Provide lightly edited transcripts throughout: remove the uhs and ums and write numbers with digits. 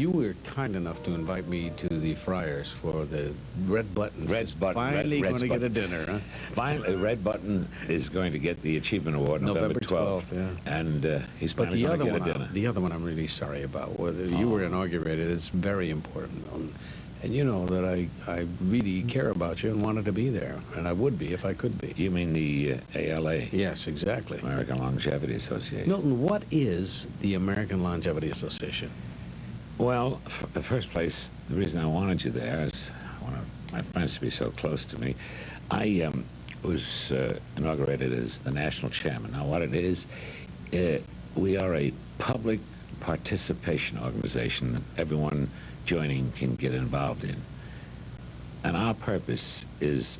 You were kind enough to invite me to the Friars for the Red Buttons. Red Button. Finally Red going to get a Button. dinner, huh? Finally, Red Button is going to get the Achievement Award November 12th. Yeah. And he's But finally the going other to get one, a dinner. the other one I'm really sorry about. Whether you were inaugurated, it's very important. And you know that I really care about you and wanted to be there. And I would be if I could be. You mean the ALA? Yes, exactly. American Longevity Association. Milton, what is the American Longevity Association? Well, in the first place, the reason I wanted you there is I wanted my friends to be so close to me. I was inaugurated as the national chairman. Now, what it is, we are a public participation organization that everyone joining can get involved in. And our purpose is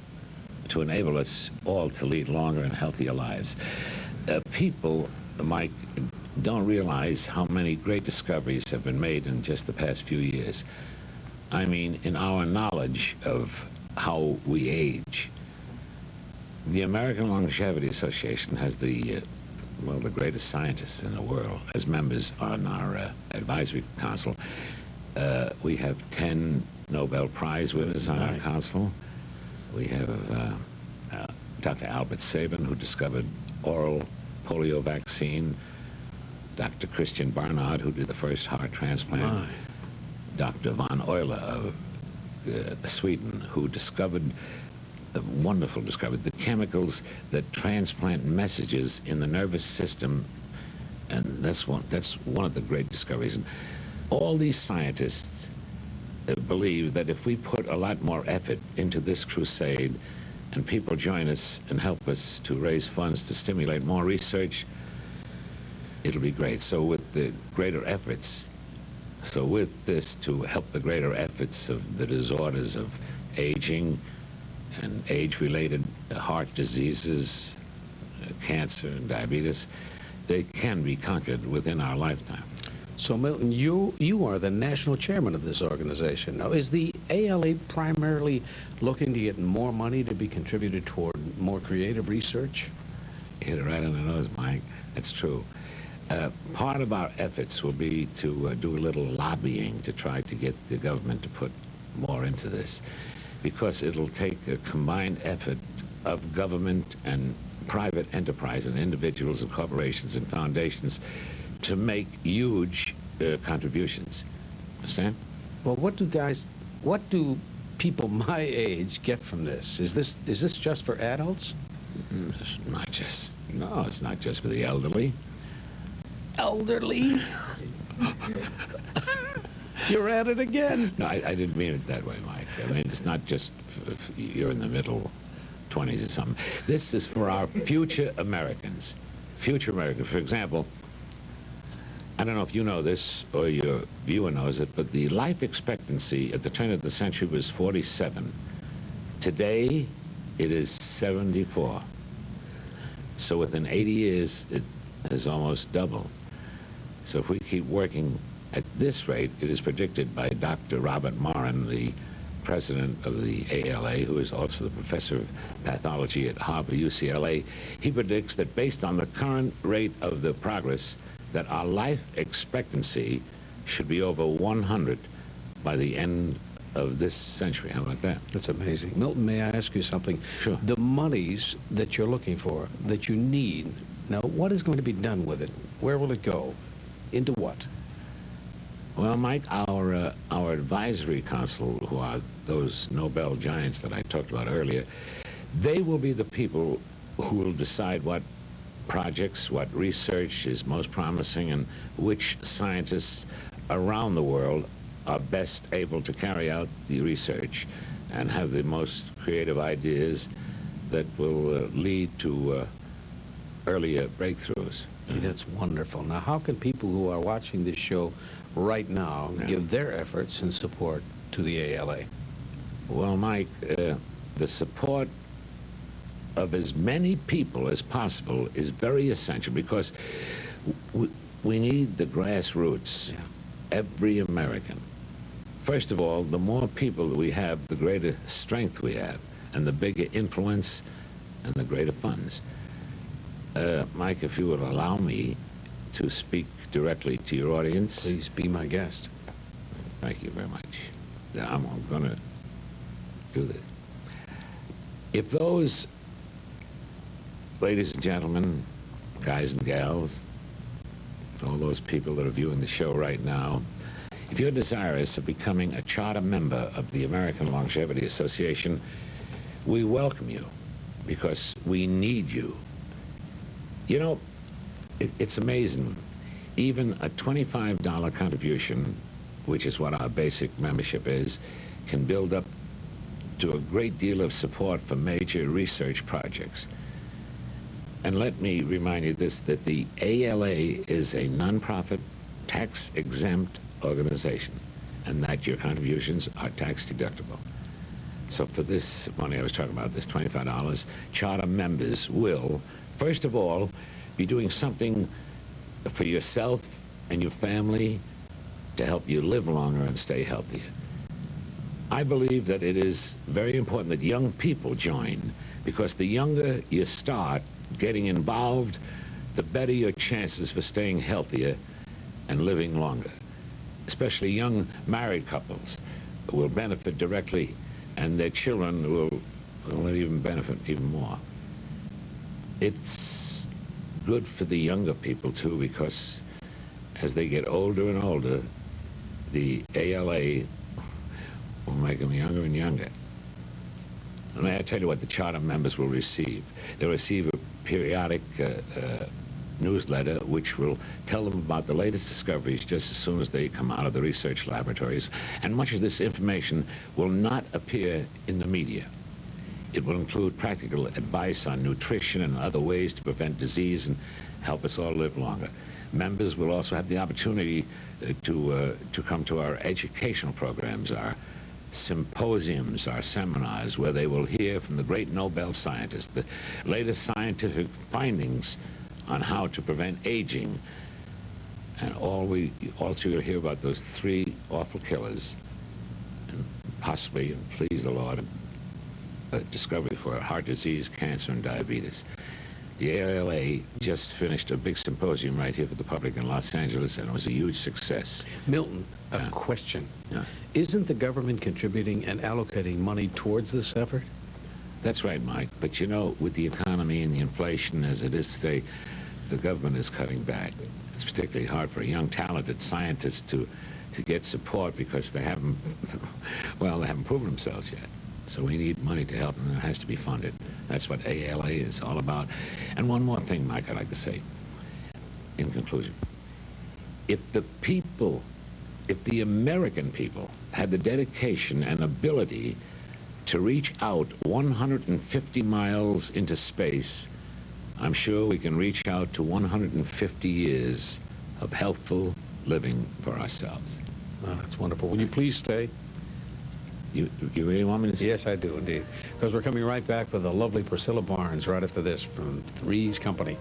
to enable us all to lead longer and healthier lives. People, Mike, don't realize how many great discoveries have been made in just the past few years. I mean, in our knowledge of how we age. The American Longevity Association has the greatest scientists in the world as members on our advisory council. We have 10 Nobel Prize winners on our council. We have Dr. Albert Sabin, who discovered oral polio vaccine. Dr. Christian Barnard, who did the first heart transplant. Dr. von Euler of Sweden, who discovered a wonderful discovery, the chemicals that transplant messages in the nervous system, and that's one of the great discoveries. And all these scientists believe that if we put a lot more effort into this crusade and people join us and help us to raise funds to stimulate more research, it'll be great. So with the greater efforts, so with this to help the greater efforts of the disorders of aging and age-related heart diseases, cancer and diabetes, they can be conquered within our lifetime. So, Milton, you are the national chairman of this organization. Now, is the ALA primarily looking to get more money to be contributed toward more creative research? You hit it right on the nose, Mike. That's true. Part of our efforts will be to do a little lobbying to try to get the government to put more into this, because it'll take a combined effort of government and private enterprise and individuals and corporations and foundations to make huge contributions. Understand? Well, what do people my age get from this? Is this just for adults? It's not just, no, it's not just for the elderly. Elderly? You're at it again. No, I didn't mean it that way, Mike. I mean, it's not just if you're in the middle 20s or something. This is for our future Americans. Future Americans. For example, I don't know if you know this or your viewer knows it, but the life expectancy at the turn of the century was 47. Today, it is 74. So within 80 years, it has almost doubled. So if we keep working at this rate, it is predicted by Dr. Robert Morin, the president of the ALA, who is also the professor of pathology at Harvard, UCLA. He predicts that based on the current rate of the progress, that our life expectancy should be over 100 by the end of this century. How about that? That's amazing. Milton, may I ask you something? Sure. The monies that you're looking for, that you need, now what is going to be done with it? Where will it go? Into what? Well, Mike, our advisory council, who are those Nobel giants that I talked about earlier, they will be the people who will decide what projects, what research is most promising, and which scientists around the world are best able to carry out the research and have the most creative ideas that will lead to earlier breakthroughs. That's wonderful. Now, how can people who are watching this show right now give their efforts and support to the ALA? Well, Mike, the support of as many people as possible is very essential, because we need the grassroots, every American. First of all, the more people that we have, the greater strength we have, and the bigger influence and the greater funds. Mike, if you would allow me to speak directly to your audience. Please be my guest. Thank you very much. I'm going to do this. If those, ladies and gentlemen, guys and gals, all those people that are viewing the show right now, if you're desirous of becoming a charter member of the American Longevity Association, we welcome you because we need you. You know, it's amazing. Even a $25 contribution, which is what our basic membership is, can build up to a great deal of support for major research projects. And let me remind you this, that the ALA is a nonprofit, tax-exempt organization, and that your contributions are tax-deductible. So for this money I was talking about, this $25, charter members will, first of all, be doing something for yourself and your family to help you live longer and stay healthier. I believe that it is very important that young people join, because the younger you start getting involved, the better your chances for staying healthier and living longer. Especially young married couples will benefit directly, and their children will even benefit even more. It's good for the younger people too, because as they get older and older, the ALA will make them younger and younger. And I tell you what the charter members will receive. They'll receive a periodic newsletter which will tell them about the latest discoveries just as soon as they come out of the research laboratories. And much of this information will not appear in the media. It will include practical advice on nutrition and other ways to prevent disease and help us all live longer. Members will also have the opportunity to come to our educational programs, our symposiums, our seminars, where they will hear from the great Nobel scientists the latest scientific findings on how to prevent aging. And also you'll hear about those 3 awful killers, and possibly, and please the Lord, a discovery for heart disease, cancer, and diabetes. The ALA just finished a big symposium right here for the public in Los Angeles, and it was a huge success. Milton, a question. Yeah. Isn't the government contributing and allocating money towards this effort? That's right, Mike. But you know, with the economy and the inflation as it is today, the government is cutting back. It's particularly hard for young, talented scientists to get support because they haven't, well, they haven't proven themselves yet. So we need money to help them, and it has to be funded. That's what ALA is all about. And one more thing, Mike, I'd like to say in conclusion. If the American people had the dedication and ability to reach out 150 miles into space, I'm sure we can reach out to 150 years of healthful living for ourselves. Oh, that's wonderful. Will you please stay? You really want me to stay? Yes, I do, indeed. Because we're coming right back with the lovely Priscilla Barnes right after this from Three's Company.